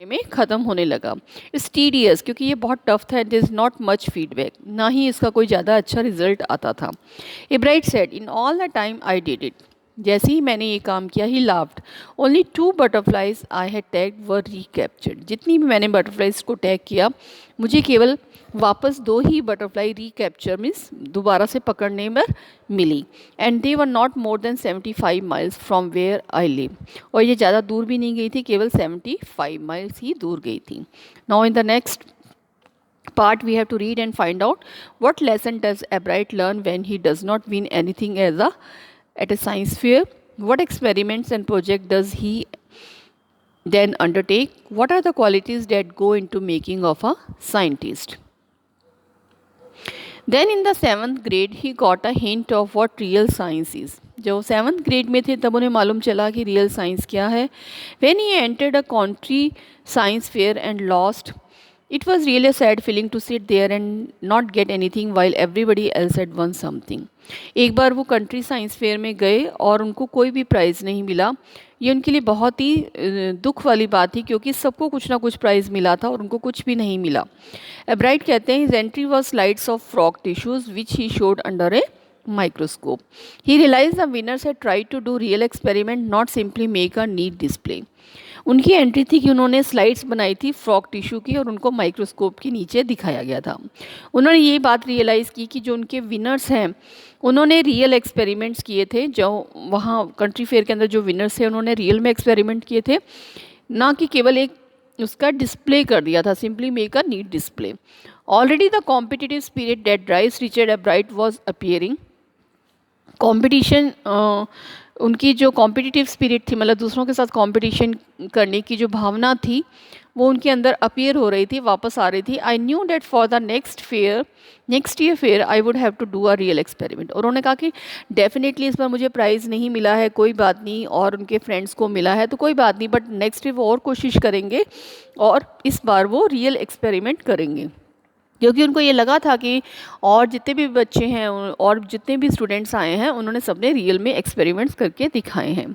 में ख़त्म होने लगा। इट्स टीडियस, क्योंकि ये बहुत टफ था and is not much feedback, ना ही इसका कोई ज़्यादा अच्छा रिजल्ट आता था। एब्राइट said in all the time I did it, जैसे ही मैंने ये काम किया ही laughed, only 2 butterflies I had tag were recaptured, जितनी भी मैंने बटरफ्लाइज को टैग किया मुझे केवल वापस 2 ही बटरफ्लाई रिकैप्चर मीन्स दोबारा से पकड़ने में मिली। And they were not more than 75 miles from where I live, और ये ज़्यादा दूर भी नहीं गई थी, केवल 75 माइल्स ही दूर गई थी। Now in the next part we have to read and find out what lesson does Ebright learn when he does not win anything at a science fair. What experiments and project does he then undertake? What are the qualities that go into making of a scientist? Then in the 7th grade he got a hint of what real science is. जो 7th grade में थे तब उन्हें मालूम चला कि real science क्या है. When he entered a country science fair and lost, it was really a sad feeling to sit there and not get anything while everybody else had won something. एक बार वो कंट्री साइंस फेयर में गए और उनको कोई भी price नहीं मिला। ये उनके लिए बहुत ही दुख वाली बात थी, क्योंकि सबको कुछ ना कुछ प्राइज़ मिला था और उनको कुछ भी नहीं मिला। एब्राइट कहते हैं, his entry was slides of frog tissues which he showed under A microscope. He realized the winners had tried to do real experiment, not simply make a neat display. उनकी एंट्री थी कि उन्होंने स्लाइड्स बनाई थी frog tissue की और उनको microscope के नीचे दिखाया गया था। उन्होंने ये बात रियलाइज़ की कि जो उनके विनर्स हैं उन्होंने रियल एक्सपेरिमेंट्स किए थे। जो वहाँ कंट्री फेयर के अंदर जो विनर्स थे उन्होंने रियल में एक्सपेरिमेंट किए थे, ना कि केवल एक उसका डिस्प्ले कर दिया था, simply make a neat display. Already the competitive spirit that drives Richard Ebright was appearing. Competition उनकी जो कॉम्पिटिटिव स्पिरिट थी, मतलब दूसरों के साथ कंपटीशन करने की जो भावना थी वो उनके अंदर अपीयर हो रही थी, वापस आ रही थी। I knew that for the next year fair I would have to do a real experiment. और उन्होंने कहा कि डेफिनेटली इस बार मुझे प्राइज़ नहीं मिला है, कोई बात नहीं, और उनके फ्रेंड्स को मिला है तो कोई बात नहीं, बट नेक्स्ट ईयर वो और कोशिश करेंगे और इस बार वो रियल एक्सपेरिमेंट करेंगे। क्योंकि उनको ये लगा था कि और जितने भी बच्चे हैं और जितने भी स्टूडेंट्स आए हैं उन्होंने सबने रियल में एक्सपेरिमेंट्स करके दिखाए हैं।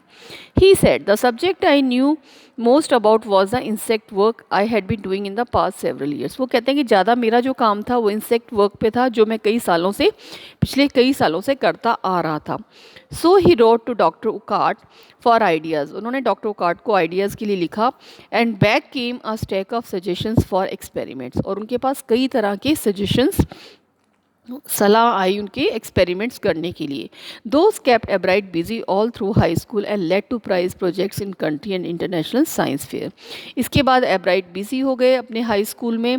He said the subject I knew most about was the insect work I had been doing in the past several years. वो कहते हैं कि ज़्यादा मेरा जो काम था वो इंसेक्ट वर्क पे था, जो मैं पिछले कई सालों से करता आ रहा था। So he wrote to doctor Urquhart for ideas. उन्होंने डॉक्टर उकाट को आइडियाज़ के लिए लिखा। And back came a stack of suggestions for experiments. और उनके पास कई तरह के सजेशंस, सलाह आई उनके एक्सपेरिमेंट्स करने के लिए। Those kept Ebright busy all through high school and led to prize projects in country and international science fair. इसके बाद एब्राइट बिजी हो गए अपने हाई स्कूल में,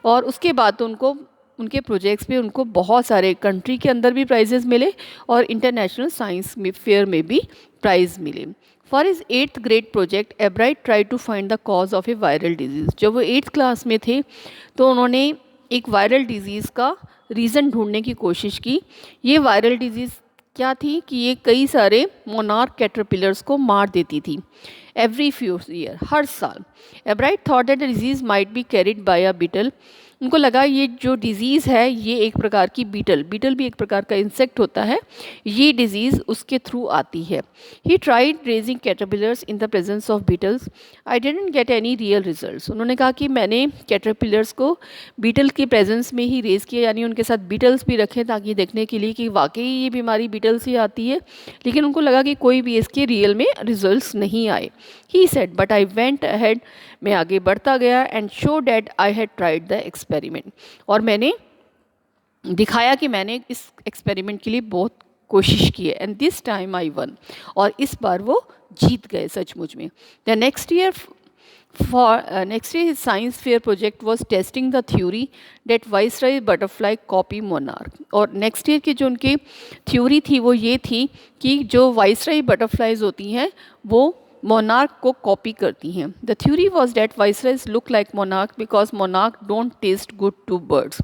और उसके बाद तो उनको उनके प्रोजेक्ट्स पे उनको बहुत सारे कंट्री के अंदर भी प्राइजेस मिले और इंटरनेशनल साइंस फेयर में भी प्राइज़ मिले। For his 8th grade project Ebright try to find the cause of a viral disease. जब वो 8th क्लास में थे तो उन्होंने एक वायरल डिजीज़ का रीज़न ढूंढने की कोशिश की। ये वायरल डिजीज़ क्या थी कि ये कई सारे मोनार्क कैटरपिलर्स को मार देती थी एवरी फ्यू ईयर, हर साल। Ebright thought that the disease might be carried by a beetle. उनको लगा ये जो डिज़ीज़ है ये एक प्रकार की बीटल भी एक प्रकार का इंसेक्ट होता है, ये डिज़ीज़ उसके थ्रू आती है। He tried raising caterpillars in the presence of beetles. I didn't get any real results. उन्होंने कहा कि मैंने कैटरपिलर्स को बीटल के प्रेजेंस में ही रेज़ किया, यानी उनके साथ बीटल्स भी रखे ताकि देखने के लिए कि वाकई ये बीमारी बीटल से आती है, लेकिन उनको लगा कि कोई भी इसके रियल में रिजल्ट्स नहीं आए। He said but I went ahead, मैं आगे बढ़ता गया, and show that I had tried the experiment, और मैंने दिखाया कि मैंने इस एक्सपेरिमेंट के लिए बहुत कोशिश की है। And this time I one, और इस बार वो जीत गए सचमुच में। The next year his science fair project was testing the theory that viceroy butterfly copy monarch। और नेक्स्ट ईयर की जो उनकी थ्योरी थी वो ये थी कि जो वाइसराय बटरफ्लाइज होती हैं वो मोनार्क को कॉपी करती हैं। The theory was that viceroys look like monarch because monarch don't taste good to birds.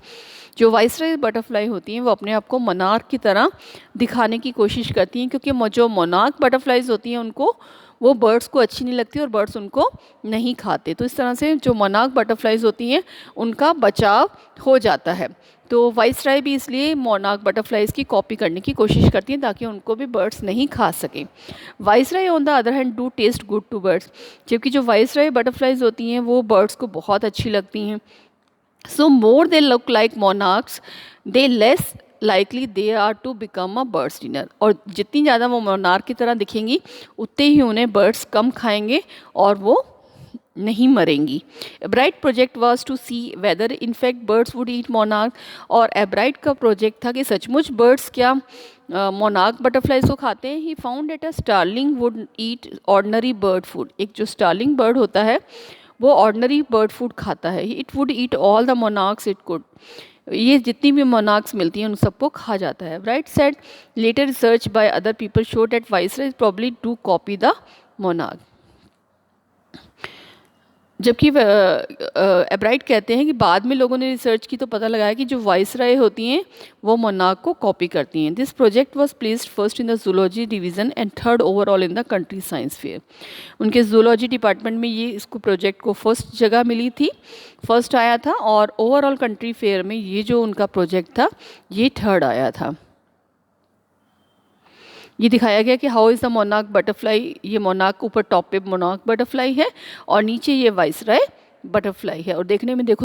जो वाइसराय बटरफ्लाई होती हैं वो अपने आप को मोनार्क की तरह दिखाने की कोशिश करती हैं, क्योंकि जो मोनार्क बटरफ्लाइज होती हैं उनको वो बर्ड्स को अच्छी नहीं लगती और बर्ड्स उनको नहीं खाते। तो इस तरह से जो मोनार्क बटरफ्लाइज होती हैं उनका बचाव हो जाता है। तो वाइसराय भी इसलिए मोनार्क बटरफ्लाइज की कॉपी करने की कोशिश करती हैं ताकि उनको भी बर्ड्स नहीं खा सकें। Viceroy on the other hand do taste good to birds, जबकि जो वाइसराय बटरफ्लाइज होती हैं वो बर्ड्स को बहुत अच्छी लगती हैं। So more they look like monarchs they less likely they are to become a bird's dinner, और जितनी ज़्यादा वो मोनार्क की तरह दिखेंगी उतने ही उन्हें बर्ड्स कम खाएंगे और वो नहीं मरेंगी। Ebright project was to see whether in fact birds would eat monarch, और एब्राइट का प्रोजेक्ट था कि सचमुच बर्ड्स क्या मोनार्क बटरफ्लाइज को खाते हैं। He found that a starling would eat ordinary bird food, एक जो स्टार्लिंग बर्ड होता है वो ऑर्डनरी बर्ड फूड खाता है। It would eat all the monarchs it could, ये जितनी भी मोनार्क्स मिलती हैं उन सबको खा जाता है। Right said later research by other people show that viceroy probably to copy the monarch, जबकि एब्राइट कहते हैं कि बाद में लोगों ने रिसर्च की तो पता लगाया कि जो वाइसराय होती हैं वो मोनार्क को कॉपी करती हैं। This project was placed first in the zoology division and third overall in the country science fair. उनके जूलॉजी डिपार्टमेंट में ये इसको प्रोजेक्ट को फर्स्ट जगह मिली थी, फर्स्ट आया था, और ओवरऑल कंट्री फेयर में ये जो उनका प्रोजेक्ट था ये थर्ड आया था। ये दिखाया गया कि how is the monarch butterfly, ये मोनार्क ऊपर टॉप पे मोनार्क बटरफ्लाई है और नीचे ये वाइसराय बटरफ्लाई है, और देखने में देखो